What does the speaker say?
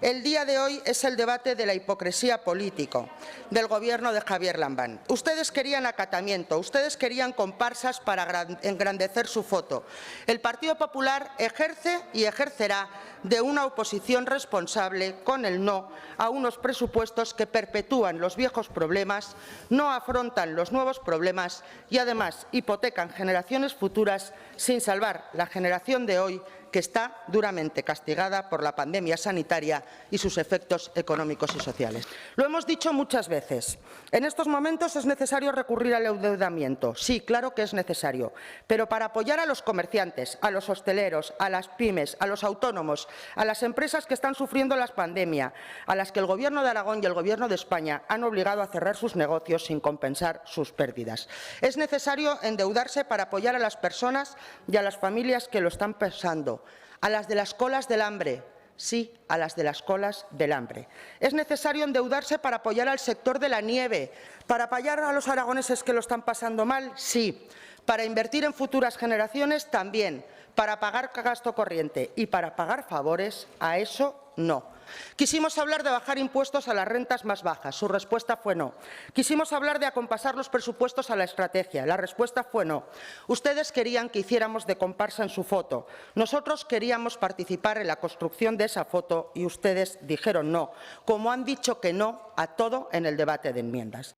El día de hoy es el debate de la hipocresía política del Gobierno de Javier Lambán. Ustedes querían acatamiento, ustedes querían comparsas para engrandecer su foto. El Partido Popular ejerce y ejercerá de una oposición responsable con el no a unos presupuestos que perpetúan los viejos problemas, no afrontan los nuevos problemas y, además, hipotecan generaciones futuras sin salvar la generación de hoy, que está duramente castigada por la pandemia sanitaria y sus efectos económicos y sociales. Lo hemos dicho muchas veces. En estos momentos es necesario recurrir al endeudamiento. Sí, claro que es necesario. Pero para apoyar a los comerciantes, a los hosteleros, a las pymes, a los autónomos, a las empresas que están sufriendo la pandemia, a las que el Gobierno de Aragón y el Gobierno de España han obligado a cerrar sus negocios sin compensar sus pérdidas. Es necesario endeudarse para apoyar a las personas y a las familias que lo están pasando. A las de las colas del hambre, sí, a las de las colas del hambre. Es necesario endeudarse para apoyar al sector de la nieve, para apoyar a los aragoneses que lo están pasando mal, sí, para invertir en futuras generaciones también, para pagar gasto corriente y para pagar favores, a eso no. Quisimos hablar de bajar impuestos a las rentas más bajas. Su respuesta fue no. Quisimos hablar de acompasar los presupuestos a la estrategia. La respuesta fue no. Ustedes querían que hiciéramos de comparsa en su foto. Nosotros queríamos participar en la construcción de esa foto y ustedes dijeron no, como han dicho que no a todo en el debate de enmiendas.